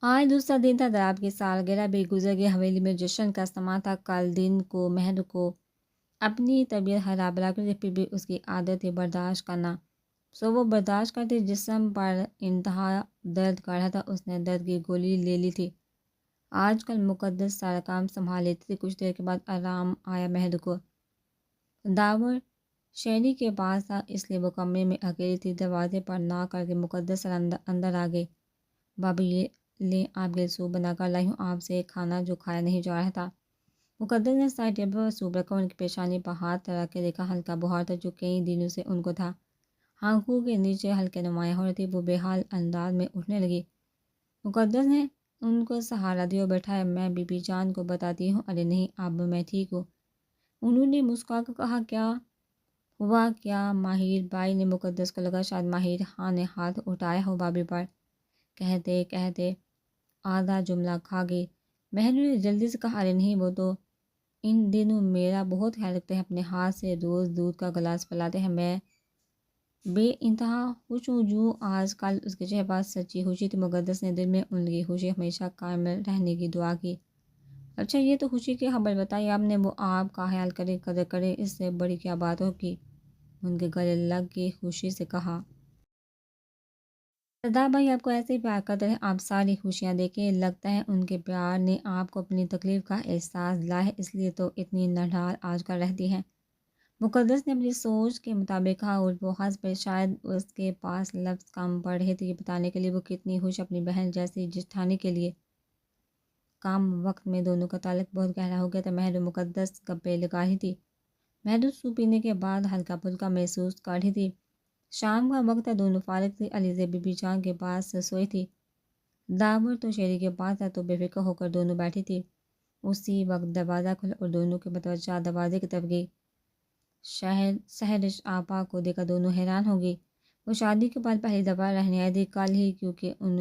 آج دوسرا دن تھا، رات کی سالگرہ بھی گزر گئی، حویلی میں جشن کا سما تھا۔ کل دن کو مہر کو اپنی طبیعت ہرا بھرا کر پھر بھی اس کی عادت تھی برداشت کرنا، سو وہ برداشت کرتی۔ جسم پر انتہا درد کر رہا تھا، اس نے درد کی گولی لے لی تھی۔ آج کل مقدس سارا کام سنبھال لیتی تھی۔ کچھ دیر کے بعد آرام آیا مہر کو۔ داور شیری کے پاس تھا، اس لیے وہ کمرے میں اکیلی تھی۔ دروازے پر ناک کر کے مقدس اندر آ گئی۔ بابی یہ لیں، آپ کے لیے سوپ بنا کر لائی ہوں، آپ سے کھانا جو کھایا نہیں جا رہا تھا۔ مقدس نے سائڈ ٹیبل پر سوپ رکھا، ان کی پیشانی پر ہاتھ رکھ کے دیکھا۔ ہلکا بخار تھا جو کئی دنوں سے ان کو تھا، آنکھوں کے نیچے ہلکے نمایاں ہو رہی تھی۔ وہ بے حال انداز میں اٹھنے لگی۔ مقدس نے ان کو سہارا دیا اور بیٹھایا۔ میں بی بی جان کو بتاتی ہوں۔ ارے نہیں اب میں ٹھیک ہوں، انہوں نے مسکرا کر کہا۔ کیا ہوا؟ کیا ماہر بھائی نے؟ مقدس کو لگا شاید ماہر خان نے ہاتھ اٹھایا ہو بابی پر۔ کہتے کہتے آدھا جملہ کھا گئی۔ مہر نے جلدی سے کہا، ارے نہیں، وہ تو ان دنوں میرا بہت خیال رکھتے ہیں، اپنے ہاتھ سے روز دودھ کا گلاس پلاتے ہیں۔ میں بے انتہا خوش ہوں جو آج کل اس کے چہرے پر سچی خوشی تھی۔ مقدس نے دل میں ان کی خوشی ہمیشہ قائم رہنے کی دعا کی۔ اچھا یہ تو خوشی کی خبر بتائی آپ نے، وہ آپ کا خیال کرے، قدر کرے، اس سے بڑی کیا بات ہوگی؟ ان کے گلے لگ کے خوشی سے کہا۔ سردار بھائی آپ کو ایسے ہی پیار کرتے ہیں، آپ ساری خوشیاں دیکھیں۔ لگتا ہے ان کے پیار نے آپ کو اپنی تکلیف کا احساس دلایا ہے، اس لیے تو اتنی نڈھال آج کل رہتی ہیں۔ مقدس نے اپنی سوچ کے مطابق کہا اور وہ ہنس پڑے۔ شاید اس کے پاس لفظ کم پڑ رہے تھے یہ بتانے کے لیے وہ کتنی خوش اپنی بہن جیسی جٹھانی کے لیے۔ کم وقت میں دونوں کا تعلق بہت گہرا ہو گیا تھا۔ مہر و مقدس گپیں لگا رہی تھی۔ مہر سوپ پینے کے بعد ہلکا پھلکا محسوس کر رہی تھی۔ شام کا وقت تھا، دونوں فارغ تھے۔ علیزہ بی بی جان کے پاس سوئی تھی، داور تو شیری کے پاس تھا، تو بے فکر ہو کر دونوں بیٹھی تھی۔ اسی وقت دروازہ کھلا اور دونوں کے متوجہ دروازے کی طرف گئی۔ سحرش آپا کو دیکھا دونوں حیران ہو گئی۔ وہ شادی کے بعد پہلی دفعہ رہنے آئی تھی کل ہی، کیونکہ ان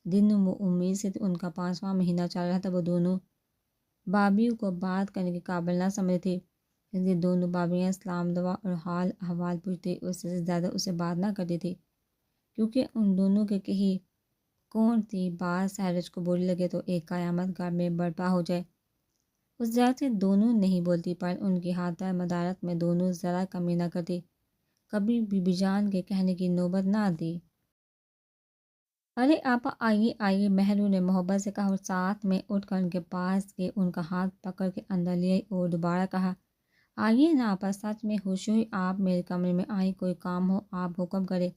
دنوں وہ امید سے ان کا 5واں مہینہ چل رہا تھا۔ وہ دونوں بابیوں کو بات کرنے کے قابل نہ سمجھ تھی، اس لیے دونوں بابیاں سلام دعا اور حال احوال پوچھتی، اس سے زیادہ اسے بات نہ کرتی تھی، کیونکہ ان دونوں کے کہیں کون تھی بات سحرش کو بری لگے تو ایک قیامت گھر میں برپا ہو جائے۔ اس ذات سے دونوں نہیں بولتی، پر ان کی ہاتھ مدارت میں دونوں ذرا کمی نہ کرتی۔ کبھی بی بی جان کے کہنے کی نوبت نہ آتی۔ ارے آپا آئیے آئیے، مہرو نے محبت سے کہا اور ساتھ میں اٹھ کر ان کے پاس گئے، ان کا ہاتھ پکڑ کے اندر لے اور دوبارہ کہا، آئیے نا آپا، سچ میں خوشی ہوئی آپ میرے کمرے میں آئی، کوئی کام ہو آپ حکم کرے۔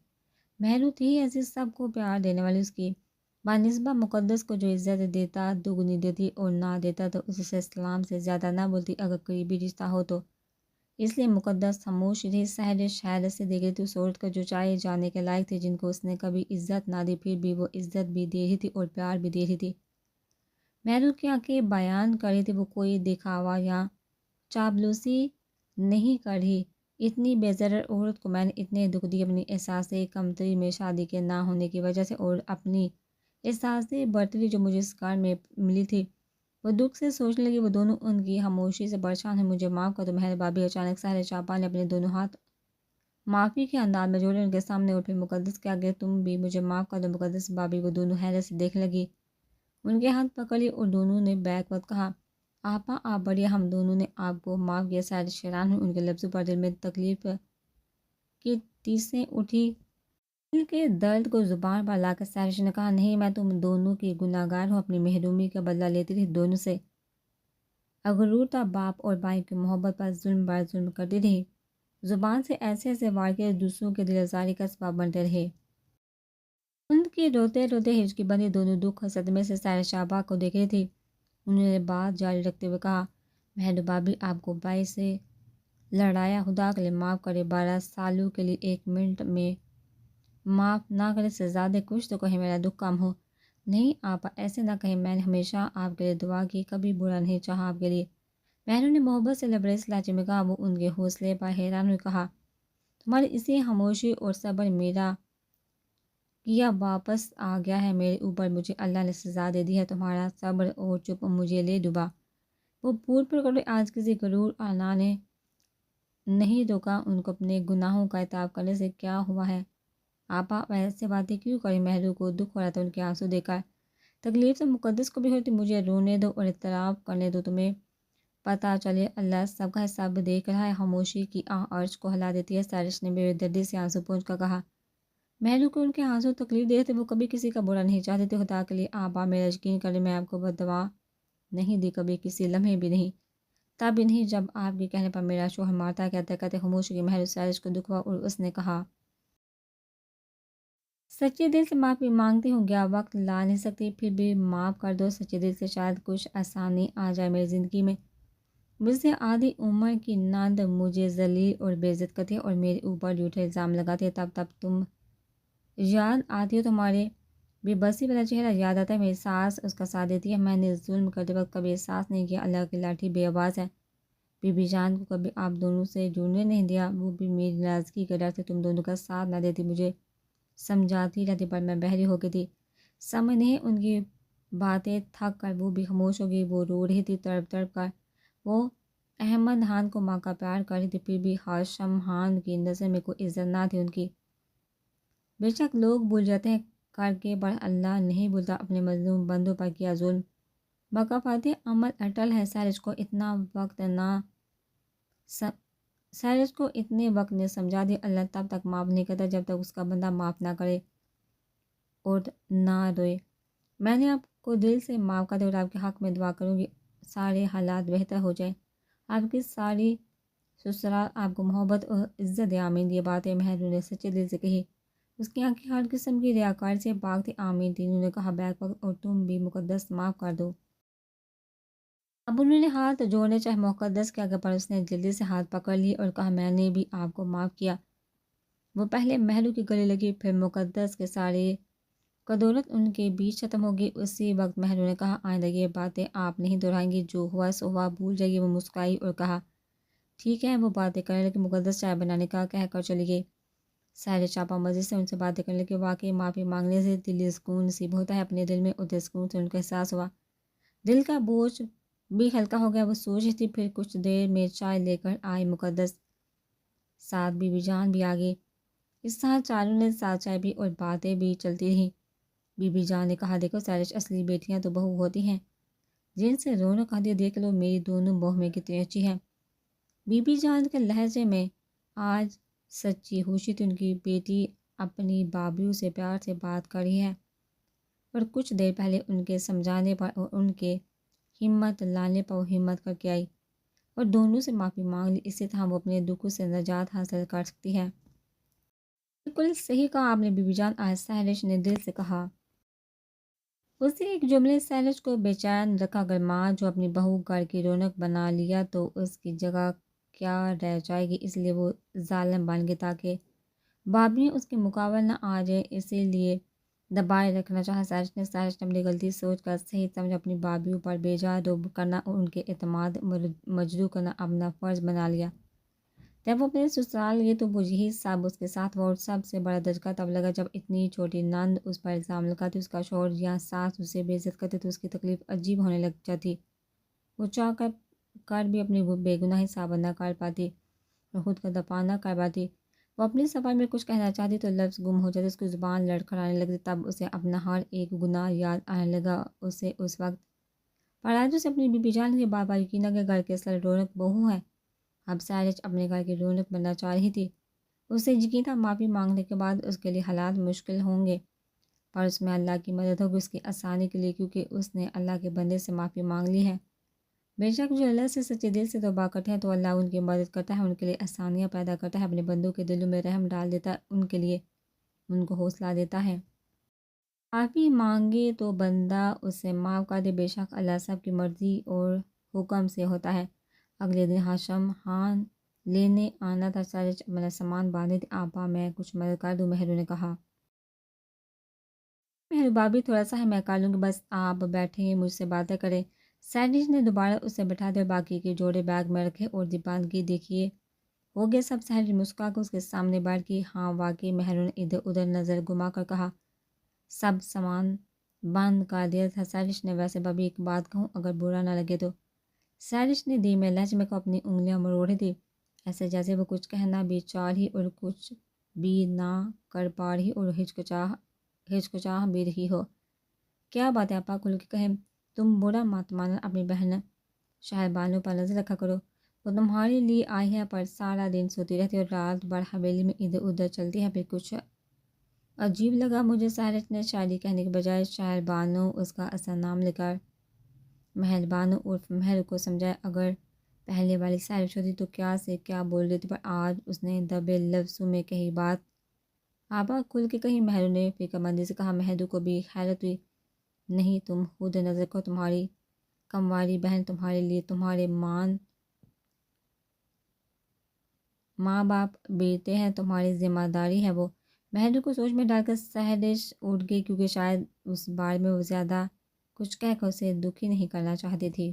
مہرو تھی ایسی سب کو پیار دینے والی، اس کی بانسبت مقدس کو جو عزت دیتا دگنی دیتی اور نہ دیتا تو اس سے سلام سے زیادہ نہ بولتی اگر قریبی رشتہ ہو تو۔ اس لیے مقدس خاموش رہی۔ سحرش حیرت سے دیکھ رہی تھی اس عورت کو جو چاہے جانے کے لائق تھی، جن کو اس نے کبھی عزت نہ دی، پھر بھی وہ عزت بھی دے رہی تھی اور پیار بھی دے رہی تھی۔ مہرو کیا کہ بیان کر رہی تھی، وہ کوئی دکھاوا یا چاپلوسی نہیں کر رہی۔ اتنی بے ضرر عورت کو میں نے اتنے دکھ دیے اپنی احساس کمتری میں شادی کے نہ ہونے کی وجہ سے، اور اپنی احساس برتری جو مجھے اس گھر میں ملی تھی۔ وہ دکھ سے سوچنے لگی۔ وہ دونوں ان کی خاموشی سے پریشان ہیں۔ مجھے معاف کر دو مہر بابی۔ اچانک سحرش آپا نے اپنے دونوں ہاتھ معافی کے انداز میں جوڑے، ان کے سامنے اٹھے۔ مقدس کے آگے تم بھی مجھے معاف کر دو مقدس بابی۔ وہ دونوں حیرت سے دیکھنے لگی، ان کے ہاتھ پکڑ لی اور دونوں نے بیک وقت کہا، آپا آپ بڑھیا، ہم دونوں نے آپ کو معاف کیا۔ سحرش حیران ہوئی، ان کے لفظوں پر دل میں تکلیف کی ٹیسیں اٹھی۔ دل کے درد کو زبان پر لا کر سحرش نے کہا، نہیں میں تم دونوں کی گناہ گار ہوں، اپنی محرومی کا بدلہ لیتی رہی دونوں سے۔ غرور تھا، باپ اور بھائی کی محبت پر ظلم بر ظلم کرتی رہی، زبان سے ایسے ایسے وار کے دوسروں کے دل آزاری کا سبب بنتے رہے۔ ان کی روتے روتے ہچکی بندی، دونوں دکھ اور صدمے سے سحرش آپا کو دیکھ رہی تھی۔ انہوں نے بات جاری رکھتے ہوئے کہا، مہر بابی آپ کو بھائی سے لڑایا، خدا کے لیے معاف کرے، 12 سالوں کے لیے 1 منٹ میں معاف نہ کرے، سے زیادہ کچھ تو کہیں میرا دکھ کم ہو۔ نہیں آپا ایسے نہ کہیں، میں نے ہمیشہ آپ کے لیے دعا کی، کبھی برا نہیں چاہا آپ کے لیے۔ مہرو نے محبت سے لبریز لہجے میں کہا۔ وہ ان کے حوصلے پر حیران ہوئی، کہا، تمہاری اسی خاموشی اور صبر میرا کیا واپس آ گیا ہے میرے اوپر، مجھے اللہ نے سزا دے دی ہے، تمہارا صبر اور چپ مجھے لے ڈوبا۔ وہ پھول پر کڑے، آج کسی غرور آنا نے نہیں روکا ان کو اپنے گناہوں کا اعتراف کرنے سے۔ کیا ہوا ہے آپا ایسے باتیں کیوں کریں؟ مہرو کو دکھ ہو رہا تھا ان کے آنسو دیکھ کر۔ تکلیف تو مقدس کو بھی ہوتی، مجھے رونے دو اور اعتراف کرنے دو، تمہیں پتہ چلے اللہ سب کا حساب دیکھ رہا ہے۔ خاموشی کی عرش کو ہلا دیتی ہے۔ سائرس نے بے دردی سے آنسو پونچھ کر کہا، محلو کو ان کے آنسو تکلیف دیتے، وہ کبھی کسی کا برا نہیں چاہتے تھے، خدا کے لیے آپ میرا یقین کریں، میں آپ کو بددعا نہیں دی کبھی، کسی لمحے بھی نہیں، تب بھی نہیں جب آپ کے کہنے پر میرا شوہر مارتا۔ کہتے کہتے خاموش کی محلو سائرس کو دکھ ہوا اور اس نے کہا، سچے دل سے معافی مانگتی ہوں، کیا وقت لا نہیں سکتی، پھر بھی معاف کر دو سچے دل سے، شاید کچھ آسانی آ جائے میری زندگی میں۔ مجھ سے آدھی عمر کی نند مجھے ذلیل اور بے عزت کرتی ہے اور میرے اوپر جھوٹے الزام لگاتی ہے، تب تم یاد آتی ہو، تمہارے بے بسی والا چہرہ یاد آتا ہے، میری ساس اس کا ساتھ دیتی ہے، میں نے ظلم کرتے وقت کبھی احساس نہیں کیا اللہ کی لاٹھی بے آواز ہے، بی بی جان کو کبھی آپ دونوں سے جڑنے نہیں دیا، وہ بھی میری ناراضگی کے ڈر سے تم دونوں کا ساتھ نہ دیتی، مجھے سمجھاتی رہتی پر میں بہری ہو گئی تھی، سمجھ نہیں ان کی باتیں، تھک کر وہ بھی خاموش ہو گئی، وہ رو رہی تھی تڑپ تڑپ کر، وہ احمد خان کو ماں کا پیار کر رہی تھی، پھر بھی ہاشم خان کی نظر میں کوئی عزت نہ تھی ان کی۔ بے شک لوگ بھول جاتے ہیں کر کے، پر اللہ نہیں بھولتا اپنے مظلوم بندوں پر کیا ظلم، بقافات عمل اٹل ہے، سائرس کو اتنے وقت نے سمجھا دیا، اللہ تب تک معاف نہیں کرتا جب تک اس کا بندہ معاف نہ کرے اور نہ روئے، میں نے آپ کو دل سے معاف کر دیا اور آپ کے حق میں دعا کروں گی سارے حالات بہتر ہو جائیں، آپ کی ساری سسرال آپ کو محبت اور عزت دے، آمین۔ یہ باتیں مہرو نے سچے دل سے کہی، اس کی آنکھیں ہر قسم کی ریاکاری سے پاک تھی، آمین۔ تینوں نے کہا بیک وقت، اور تم بھی مقدس معاف کر دو۔ اب انہوں نے ہاتھ جوڑنے چاہے مقدس کے آگے، پر اس نے جلدی سے ہاتھ پکڑ لی اور کہا، میں نے بھی آپ کو معاف کیا۔ وہ پہلے محلو کی گلے لگی، پھر مقدس کے سارے قدورت ان کے بیچ ختم ہوگی۔ اسی وقت محلو نے کہا، آئندہ یہ باتیں آپ نہیں دہرائیں گی، جو ہوا سو ہوا، بھول جائیے۔ وہ مسکرائی اور کہا، ٹھیک ہے۔ وہ باتیں کرنے لگی، مقدس چائے بنانے کا کہہ کر چلی گئی، سارے چاپا مزے سے ان سے باتیں کرنے لگے، واقعی معافی مانگنے سے دلی سکون نصیب ہوتا ہے، اپنے دل میں اتنے سکون سے ان کا احساس ہوا، دل کا بوجھ بھی ہلکا ہو گیا۔ وہ سوچ رہی تھی، پھر کچھ دیر میں چائے لے کر آئی مقدس، ساتھ بی بی جان بھی آ گئی، اس طرح چاروں نے ساتھ چائے پی اور باتیں بھی چلتی رہیں۔ بی بی جان نے کہا، دیکھو سائرس، اصلی بیٹیاں تو بہو ہوتی ہیں جن سے رونق آتی ہے، دیکھ لو میری دونوں بہو میں کتنی اچھی ہیں۔ بی بی جان کے لہجے میں آج سچی خوشی تھی، ان کی بیٹی اپنی بابیوں سے پیار سے بات کر رہی ہے، اور کچھ دیر پہلے ان کے سمجھانے پر اور ان کے ہمت لانے پر وہ ہمت کر کے آئی اور دونوں سے معافی مانگ لی، اسی طرح وہ اپنے دکھوں سے نجات حاصل کر سکتی ہے۔ بالکل صحیح کہا آپ نے بی بی جان، آج سہرش نے دل سے کہا۔ اسی ایک جملے سہرش کو بے چین رکھا، اگر ماں جو اپنی بہو گھر کی رونق بنا لیا تو اس کی جگہ کیا رہ جائے گی، اس لیے وہ ظالم بن گئی تاکہ بابیاں اس کے مقابل نہ آ جائیں، اسی لیے دبائے رکھنا چاہا سائرس نے اپنی غلطی سوچ کر صحیح سمجھ اپنی بابیوں پر بیجا روب کرنا اور ان کے اعتماد مجروح کرنا اپنا فرض بنا لیا۔ جب وہ اپنے سسرال گئی تو وہ یہی سب اس کے ساتھ ہوا، اور سب سے بڑا دھچکا تب لگا جب اتنی چھوٹی نند اس پر الزام لگاتی، اس کا شوہر یا ساس اسے بے عزت کرتے تو اس کی تکلیف عجیب ہونے لگ جاتی، وہ چاہ کر بھی اپنی بے گناہی ثابت نہ کر پاتی اور خود کا دفاع نہ کر پاتی، وہ اپنی صفائی میں کچھ کہنا چاہتی تو لفظ گم ہو جاتے، اس کی زبان لڑکھڑانے لگتی، تب اسے اپنا ہر ایک گناہ یاد آنے لگا، اسے اس وقت پر آج اسے اپنی بی بی جان کے بار بار یقین کہ گھر کے اصل رونق بہو ہے، اب سائرس اپنے گھر کی رونق بننا چاہ رہی تھی، اسے یقین تھا معافی مانگنے کے بعد اس کے لیے حالات مشکل ہوں گے، پر اس میں اللہ کی مدد ہوگی اس کی آسانی کے لیے، کیونکہ اس نے اللہ کے بندے سے معافی مانگ لی ہے۔ بے شک جو اللہ سے سچے دل سے توبہ کرتے ہیں تو اللہ ان کی مدد کرتا ہے، ان کے لیے آسانیاں پیدا کرتا ہے، اپنے بندوں کے دلوں میں رحم ڈال دیتا ہے، ان کے لیے ان کو حوصلہ دیتا ہے۔ معافی مانگے تو بندہ اسے معاف کر دے، بے شک اللہ سب کی مرضی اور حکم سے ہوتا ہے۔ اگلے دن ہاشم خان لینے آنا تھا، سائرس اپنا سامان باندھے تھی، آپا میں کچھ مدد کر دوں، مہرو نے کہا۔ مہرو بھابھی تھوڑا سا ہے، میں کر لوں گی، بس آپ بیٹھیں مجھ سے باتیں کریں۔ سائرس نے دوبارہ اسے بٹھا دیا اور باقی کے جوڑے بیگ میں رکھے اور دیپالگی دیکھیے ہو گیا سب۔ سہرش مسکرا کر اس کے سامنے بیٹھ گئی، ہاں واقعی، مہرو نے ادھر ادھر نظر گھما کر کہا، سب سامان بند کر دیا تھا۔ سائرس نے، ویسے بھابھی ایک بات کہوں، اگر برا نہ لگے تو؟ سائرس نے دھیمے لہجے میں اپنی انگلیاں مروڑی تھی، ایسے جیسے وہ کچھ کہنا بھی چاہ رہی اور کچھ بھی نہ کر پا رہی اور ہچکچا بھی رہی ہو۔ کیا بات ہے آپا، کھل کے کہیں، تم برا مت مانا، اپنی بہن شہر بانو پر نظر رکھا کرو، وہ تمہارے لیے آئی ہے پر سارا دن سوتی رہتی اور رات بھر حویلی میں ادھر ادھر چلتی ہے۔ پھر کچھ عجیب لگا مجھے سہرش نے شاعری کہنے کے بجائے شہر بانو اس کا اصل نام لے کر مہر بانو عرف مہر کو سمجھایا۔ اگر پہلے والی سہرش ہوتی تو کیا سے کیا بول رہی تھی، پر آج اس نے دبے لفظوں میں کہی بات آپا کھل کے کہیں۔ مہرو نے فکر مندی سے کہا۔ مہرو کو بھی حیرت ہوئی۔ نہیں، تم خود نظر کو، تمہاری کمواری بہن تمہارے لیے تمہارے ماں باپ بیٹے ہیں، تمہاری ذمہ داری ہے وہ۔ مہرو کو سوچ میں ڈال کر سہرش اٹھ گئی، کیونکہ شاید اس بارے میں وہ زیادہ کچھ کہہ کر اسے دکھی نہیں کرنا چاہتی تھی۔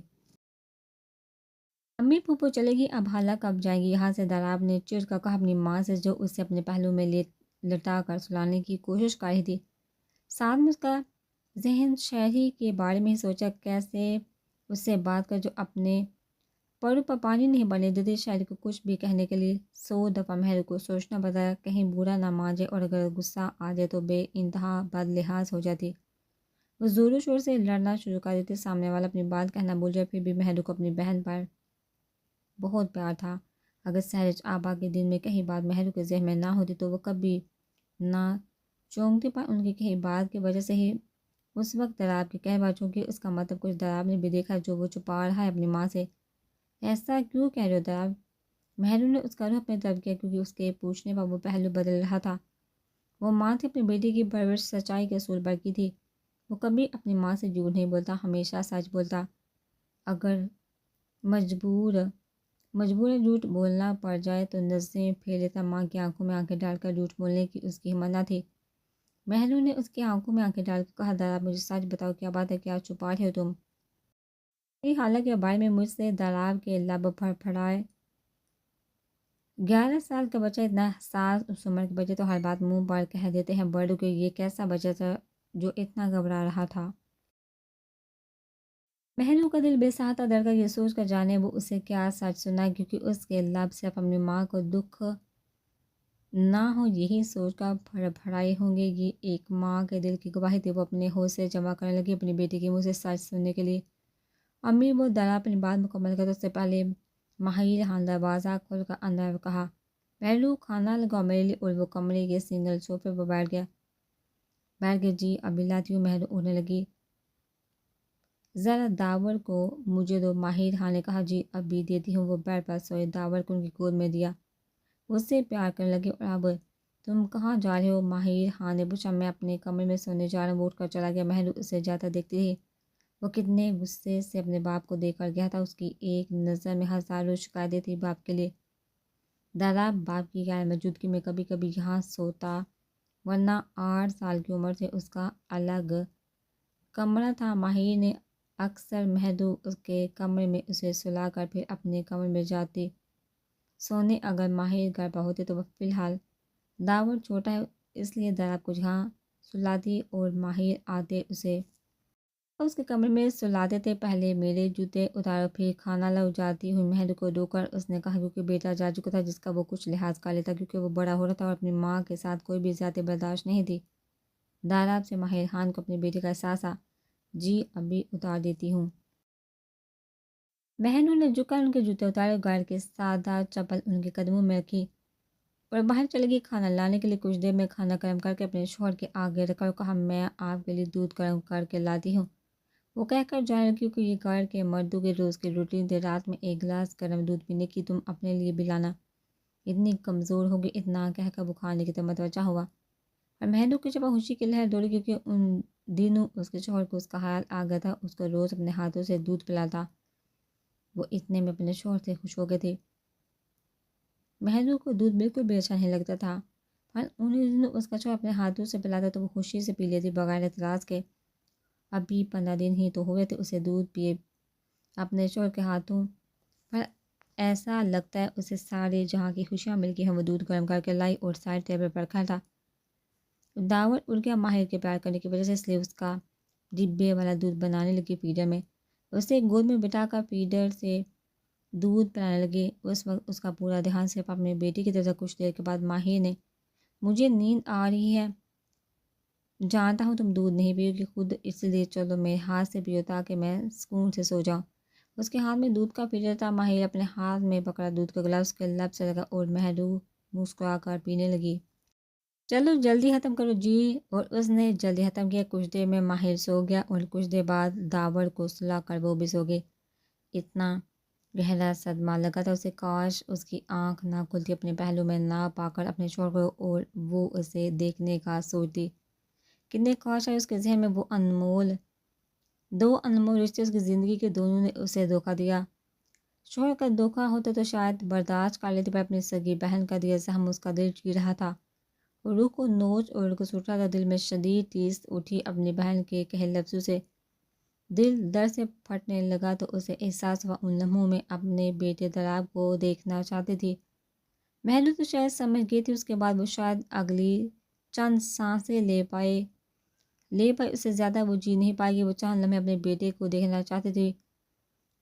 امی پھوپھو چلے گی، اب حالہ کب جائیں گی یہاں سے؟ دلاب نے چڑھ کر کہا اپنی ماں سے، جو اسے اپنے پہلو میں لٹا کر سلانے کی کوشش کر رہی تھی۔ ساتھ میں اس کا ذہن شہری کے بارے میں ہی سوچا، کیسے اس سے بات کر جو اپنے پرو پر پانی نہیں بنے دیتی۔ شہری کو کچھ بھی کہنے کے لیے 100 دفعہ مہر کو سوچنا پڑتا، کہیں برا نہ مان جائے، اور اگر غصہ آ جائے تو بے انتہا بد لحاظ ہو جاتی۔ وہ زور و شور سے لڑنا شروع کر دیتے، سامنے والا اپنی بات کہنا بھول جائے۔ پھر بھی مہر کو اپنی بہن پر بہت پیار تھا۔ اگر سہرش آبا کے دن میں کہیں بات مہر کے ذہن میں نہ ہوتی تو وہ کبھی نہ چونکتی، پر ان کی کہیں بات کی وجہ سے ہی اس وقت دلاب کے کہہ بار چونکہ اس کا مطلب کچھ دلاب نے بھی دیکھا جو وہ چھپا رہا ہے اپنی ماں سے۔ ایسا کیوں کہہ رہے ہو دلاب؟ مہرو نے اس کا رخ اپنی طرف کیا، کیونکہ اس کے پوچھنے پر وہ پہلو بدل رہا تھا۔ وہ ماں تھی، اپنی بیٹی کی پرورش سچائی کے اصول پر کی تھی۔ وہ کبھی اپنی ماں سے جھوٹ نہیں بولتا، ہمیشہ سچ بولتا۔ اگر مجبور جھوٹ بولنا پڑ جائے تو نظریں پھیر لیتا۔ ماں کی آنکھوں میں آنکھیں ڈال کر جھوٹ بولنے کی اس کی ہمت نہ تھی۔ مہرو نے اس کی آنکھوں میں آنکھیں ڈال کر کہا دلاب مجھے سچ بتاؤ، کیا بات ہے، کیا چھپا رہے ہو تم؟ حالہ کے بارے میں مجھ سے؟ دلاب کے لب پھڑ پھڑائے۔ 11 سال کا بچہ اتنا حساس، اس عمر کے بچے تو ہر بات منہ پر کہہ دیتے ہیں، بڑوں کے یہ کیسا بچہ تھا جو اتنا گھبرا رہا تھا؟ مہرو کا دل بے ساختہ دھڑکا، یہ سوچ کر جانے وہ اسے کیا سچ سنا، کیونکہ اس کے لب صرف اپنی ماں کو دکھ نہ ہو یہی سوچ کر پھڑ پھڑائے ہوں گے۔ یہ ایک ماں کے دل کی گواہی تھی۔ وہ اپنے حوصلے جمع کرنے لگی اپنی بیٹی کے منہ سے سچ سننے کے لیے۔ امی وہ دلاب اپنی بات مکمل کر، اس سے پہلے ماہر خان دروازہ کھول کر اندر کہا مہرو کھانا لگاؤ میرے لیے، اور وہ کمرے کے سنگل صوفے پر بیٹھ گیا۔ جی ابھی لاتی ہوں، مہرو اڑنے لگی۔ ذرا داور کو مجھے دو، ماہر خان نے کہا۔ جی ابھی دیتی ہوں۔ وہ بیڈ پر سوئے داور کو ان کی گود میں دیا، اس سے پیار کرنے لگے۔ اور اب تم کہاں جا رہے ہو؟ ماہر خان نے پوچھا۔ میں اپنے کمرے میں سونے جا رہا ہوں۔ وہ اٹھ کر چلا گیا۔ مہرو اسے جاتا دیکھتی رہی، وہ کتنے غصے سے اپنے باپ کو دیکھ کر گیا تھا۔ اس کی ایک نظر میں ہزاروں شکایتیں تھیں باپ کے لیے۔ دلاب باپ کی غیر موجودگی میں کبھی کبھی یہاں سوتا، ورنہ 8 سال کی عمر سے اس کا الگ کمرہ تھا۔ ماہر نے اکثر مہرو اس کے کمرے میں اسے سلا کر پھر اپنے کمرے میں جاتی سونے۔ اگر ماہر گھر پر ہوتے تو وہ فی الحال داور چھوٹا ہے اس لیے دلاب کو جہاں سلاتی اور ماہر آتے اسے اس کے کمرے میں سلاتے تھے۔ پہلے میرے جوتے اتارو، پھر کھانا لاؤ۔ جاتی ہوئی مہر کو رو کر اس نے کہا، کیونکہ بیٹا جا چکا تھا جس کا وہ کچھ لحاظ کر لیتا، کیونکہ وہ بڑا ہو رہا تھا اور اپنی ماں کے ساتھ کوئی بھی زیادتی برداشت نہیں تھی۔ دلاب سے ماہر خان کو اپنی بیٹی کا احساس آ۔ جی ابھی اتار دیتی ہوں۔ مہرو نے جھک کر ان کے جوتے اتارے، گھر کے سادہ چپل ان کے قدموں میں رکھی اور باہر چلے گی کھانا لانے کے لیے۔ کچھ دیر میں کھانا گرم کر کے اپنے شوہر کے آگے رکھا اور کہا میں آپ کے لیے دودھ گرم کر کے لاتی ہوں۔ وہ کہہ کر جانے لگی، کیونکہ یہ گھر کے مردوں کے روز کی روٹین تھی، رات میں ایک گلاس گرم دودھ پینے کی، تم اپنے لیے بھی لانا، اتنی کمزور ہوگی۔ اتنا کہہ کر وہ کھانے کی طرف متوجہ ہوا، اور مہرو کی جب خوشی کی لہر دوڑی، کیونکہ ان دنوں اس کے شوہر کو اس کا خیال آ گیا تھا، اس کو روز اپنے ہاتھوں سے دودھ پلاتا۔ وہ اتنے میں اپنے شوہر سے خوش ہو گئے تھے۔ مہرو کو دودھ بالکل بھی اچھا نہیں لگتا تھا، پر انہیں دنوں اس کا شوہر اپنے ہاتھوں سے پلاتا تو وہ خوشی سے پی لیتی بغیر اعتراض کے۔ ابھی 15 دن ہی تو ہوئے تھے اسے دودھ پیے اپنے شوہر کے ہاتھوں، پر ایسا لگتا ہے اسے سارے جہاں کی خوشیاں مل گئی ہیں۔ وہ دودھ گرم کر کے لائی اور سائڈ ٹیبل پر رکھا تھا۔ داور اڑ گیا ماہر کے پیار کرنے کی وجہ سے، اس لیے اس کا ڈبے والا دودھ بنانے لگی فیڈر میں، اسے گود میں بٹھا کر فیڈر سے دودھ پلانے لگے۔ اس وقت اس کا پورا دھیان صرف اپنے بیٹی کی طرف تھا۔ کچھ دیر کے بعد ماہر نے مجھے نیند آ رہی ہے جانتا ہوں تم دودھ نہیں پیو گی خود، اس لیے چلو میرے ہاتھ سے پیو تاکہ میں سکون سے سو جاؤں۔ اس کے ہاتھ میں دودھ کا پیٹر تھا۔ ماہر اپنے ہاتھ میں پکڑا دودھ کا گلاس اس کے لب سے لگا اور محروم مسکرا کر پینے لگی۔ چلو جلدی ختم کرو جی۔ اور اس نے جلدی ختم کیا۔ کچھ دیر میں ماہر سو گیا اور کچھ دیر بعد داور کو سلا کر وہ بھی سو گئے۔ اتنا گہرا صدمہ لگا تھا اسے، کاش اس کی آنکھ نہ کھلتی، اپنے پہلو میں نہ پا کر اپنے شوہر کو اور وہ اسے دیکھنے کا سوچتی۔ کتنے کاش آئے اس کے ذہن میں، وہ دو انمول رشتے اس کی زندگی کے، دونوں نے اسے دھوکہ دیا۔ شوہر کا دھوکہ ہوتا تو شاید برداشت کر لیتی، پر اپنی سگی بہن کا دیا زخم اس کا دل چیر رہا تھا، روح کو نوچ اور گھسٹ رہا تھا۔ دل میں شدید ٹھیس اٹھی اپنی بہن کے کہے لفظوں سے، دل درد سے پھٹنے لگا تو اسے احساس ہوا ان لمحوں میں اپنے بیٹے طلاب کو دیکھنا چاہتی تھی۔ محلو تو شاید سمجھ گئی تھی، اس کے بعد وہ شاید اگلی چند سانسیں لے پائے، اس سے زیادہ وہ جی نہیں پائے گی۔ وہ چند لمحے اپنے بیٹے کو دیکھنا چاہتی تھی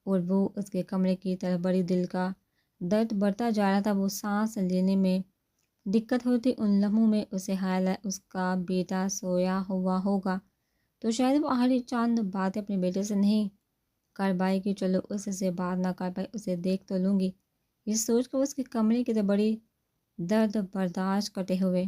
اور وہ اس کے کمرے کی طرف بڑی، دل کا درد بڑھتا جا رہا تھا، وہ سانس لینے میں دقت ہوتی۔ ان لمحوں میں اسے خیال آیا اس کا بیٹا سویا ہوا ہوگا تو شاید وہ آخری چند باتیں اپنے بیٹے سے نہیں کر پائے گی۔ چلو اس سے بات نہ کر پائے، اسے دیکھ تو لوں گی، یہ سوچ کر اس کے کمرے کی طرف بڑی، درد برداشت کرتے ہوئے۔